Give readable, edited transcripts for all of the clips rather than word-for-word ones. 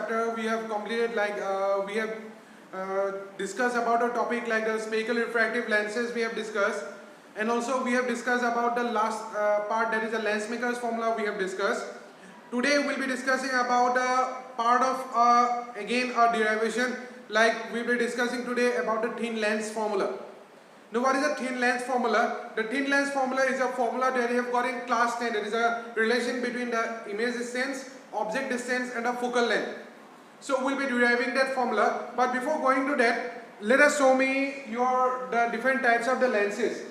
chapter we have completed, we have discussed about a topic like the spherical refractive lenses we have discussed, and also we have discussed about the last part, that is the lens maker's formula we have discussed. Today we will be discussing about a part of again a derivation, like we will be discussing today about the thin lens formula. Now what is a thin lens formula? The thin lens formula is a formula that you have got in class 10. That is a relation between the image distance, object distance and the focal length. So we will be deriving that formula, but before going to that, let us show me the different types of the lenses.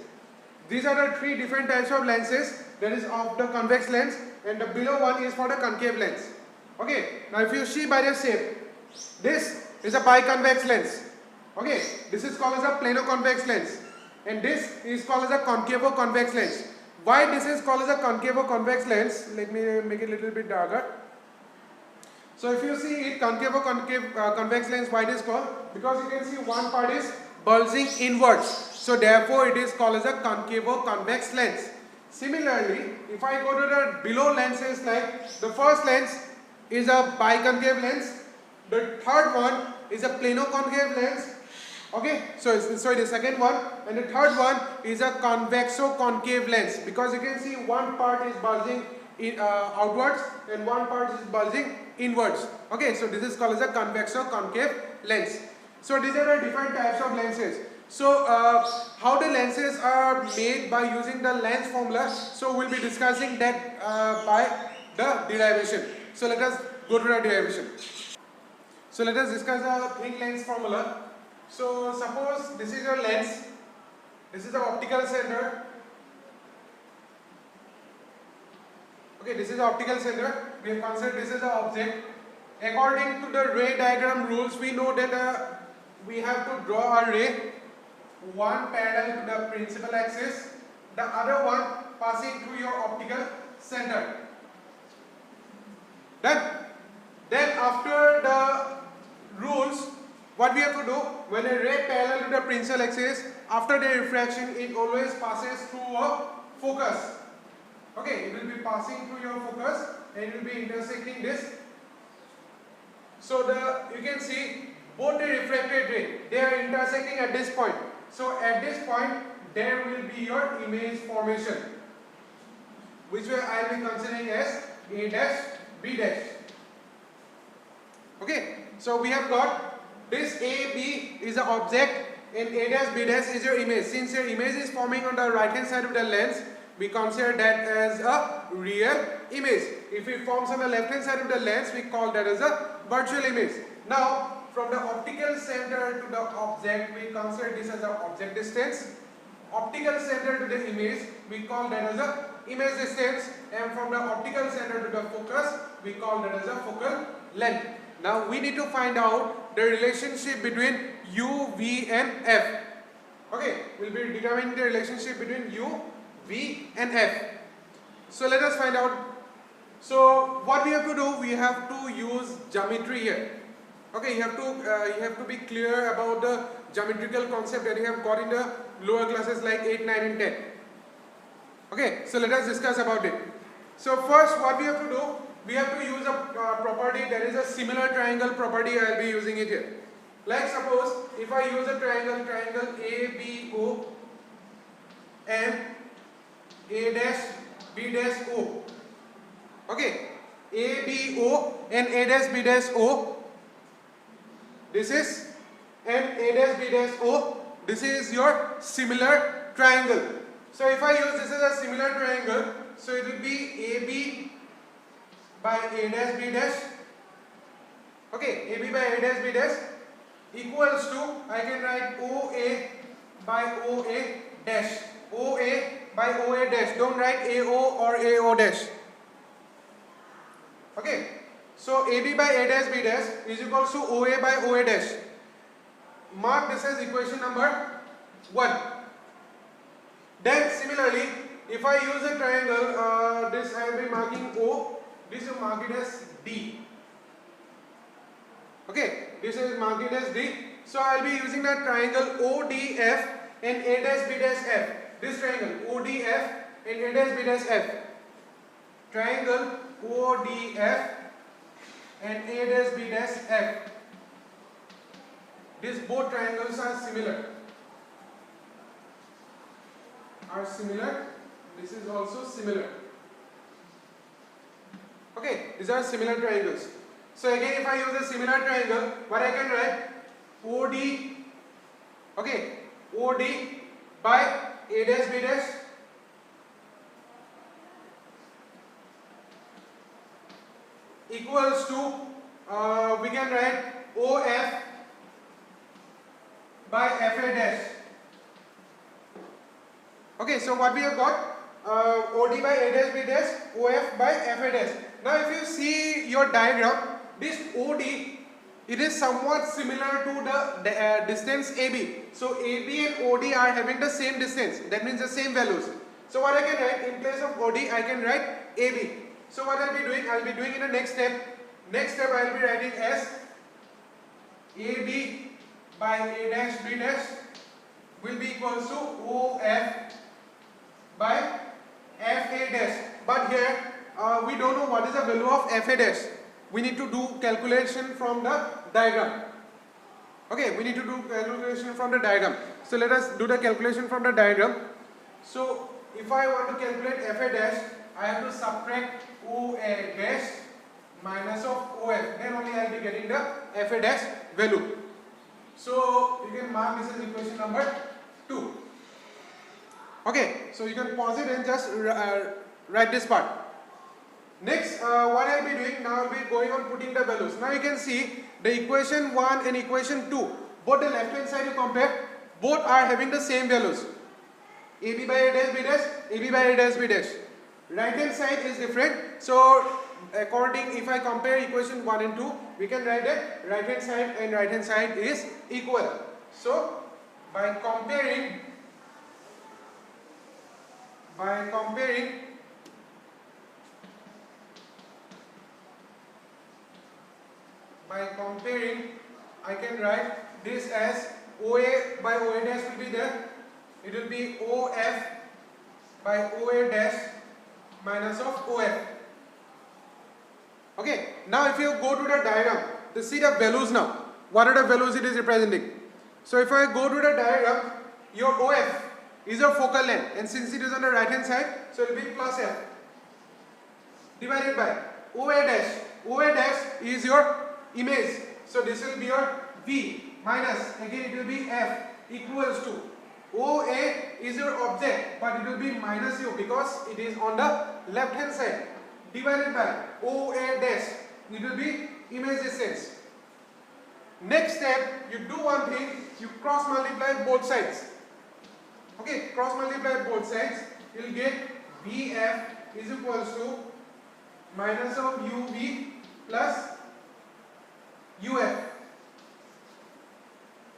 These are the three different types of lenses, that is of the convex lens, and the below one is for the concave lens. Okay, now if you see by the shape, this is a biconvex lens. Okay, this is called as a plano-convex lens, and this is called as a concavo-convex lens. Why this is called as a concavo-convex lens? Let me make it a little bit darker. So if you see it, convex lens, why it is called? Because you can see one part is bulging inwards. So therefore it is called as a concavo-convex lens. Similarly, if I go to the below lenses, like the first lens is a biconcave lens, the third one is a plano-concave lens. Okay, so the second one, and the third one is a convexo-concave lens, because you can see one part is bulging outwards and one part is bulging inwards. Okay, so this is called as a convexo-concave lens. So these are the different types of lenses. So how the lenses are made by using the lens formula, so we'll be discussing that by the derivation. So let us go to the derivation. So let us discuss the thin lens formula. So suppose this is your lens, this is the optical center. Okay, this is the optical center. We have considered this is the object. According to the ray diagram rules, we know that we have to draw a ray, one parallel to the principal axis, the other one passing through your optical center. Then after the rules, what we have to do, when a ray parallel to the principal axis, after the refraction, it always passes through a focus. Okay, it will be passing through your focus and it will be intersecting this. So you can see both the refracted ray, they are intersecting at this point. So at this point, there will be your image formation, which I will be considering as A dash, B dash. Okay, so we have got this A, B is the object and A dash, B dash is your image. Since your image is forming on the right hand side of the lens, we consider that as a real image. If it forms on the left hand side of the lens, we call that as a virtual image. Now, from the optical center to the object, we consider this as an object distance. Optical center to the image, we call that as a image distance. And from the optical center to the focus, we call that as a focal length. Now, we need to find out the relationship between U, V and F. Okay, we'll be determining the relationship between U, V and F. So let us find out. So what we have to do, we have to use geometry here. Okay, you have to be clear about the geometrical concept that you have got in the lower classes like 8, 9 and 10. Okay, so let us discuss about it. So first what we have to do, we have to use a property that is a similar triangle property. I will be using it here. Like suppose if I use a triangle ABO and A dash B dash O. Okay, ABO and A dash B dash O. This is and A dash B dash O. This is your similar triangle. So if I use this as a similar triangle, so it will be AB by A dash B dash. Okay, AB by A dash B dash equals to, I can write OA by OA dash. OA by OA dash. Don't write AO or AO dash. Okay, so AB by A dash B dash is equals to OA by OA dash. Mark this as equation number 1. Then similarly, if I use a triangle, this I will be marking O, this will mark it as D. Okay, this is marked it as D. So I will be using the triangle ODF and A dash B dash F. This triangle ODF and A dash B dash F. Triangle ODF and A dash B dash F. These both triangles are similar. This is also similar. Okay, these are similar triangles. So again, if I use a similar triangle, what I can write? OD, okay, OD by A dash B dash equals to, we can write OF by FA dash. Okay, so what we have got? OD by A dash B dash, OF by FA dash. Now if you see your diagram, this OD, it is somewhat similar to the distance AB. So AB and OD are having the same distance, that means the same values. So what I can write, in place of OD I can write AB. So what I will be doing, I will be doing in the next step. Next step I will be writing as AB by A dash B dash will be equals to OF by FA dash. But here we don't know what is the value of FA dash. We need to do calculation from the diagram. Okay, we need to do calculation from the diagram. So let us do the calculation from the diagram. So if I want to calculate FA dash, I have to subtract OA dash minus of OF. Then only I will be getting the FA dash value. So you can mark this as equation number 2. Okay, so you can pause it and just write this part. Next, what I will be doing, now I will be going on putting the values. Now you can see the equation 1 and equation 2, both the left hand side you compare, both are having the same values. AB by A dash B dash, AB by A dash B dash. Right hand side is different. So according, if I compare equation 1 and 2, we can write that right hand side and right hand side is equal. So by comparing I can write this as OA by OA dash will be there. It will be OF by OA dash minus of OF. Okay, now if you go to the diagram, to see the values now, what are the values it is representing? So if I go to the diagram, your OF is your focal length, and since it is on the right hand side, so it will be plus F divided by OA dash. OA dash is your image, so this will be your V minus, again it will be F equals to OA is your object, but it will be minus U because it is on the left hand side, divided by OA dash, it will be image distance. Next step, you do one thing, you cross multiply both sides. Okay, cross multiply both sides, you will get VF is equals to minus of UV plus UF.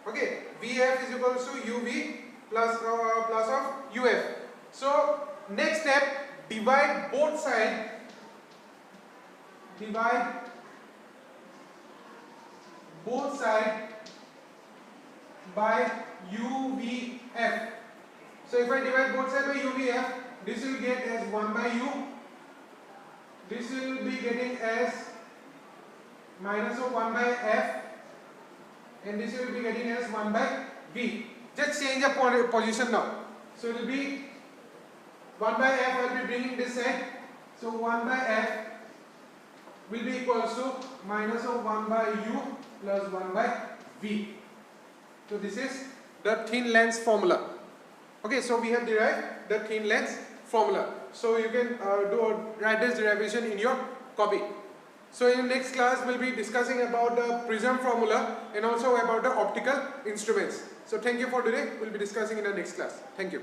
Okay, VF is equals to UV plus of UF. So next step, divide both sides. Divide both sides by UVF. So if I divide both sides by UVF, this will get as 1 by U. This will be getting as minus of 1 by F, and this will be getting as 1 by V. Just change the position now. So it will be 1 by F, I will be bringing this side. So 1 by F will be equals to minus of 1 by U plus 1 by V. So this is the thin length formula. Okay, so we have derived the thin length formula. So you can write this derivation in your copy. So in the next class we'll be discussing about the prism formula and also about the optical instruments. So thank you for today. We'll be discussing in the next class. Thank you.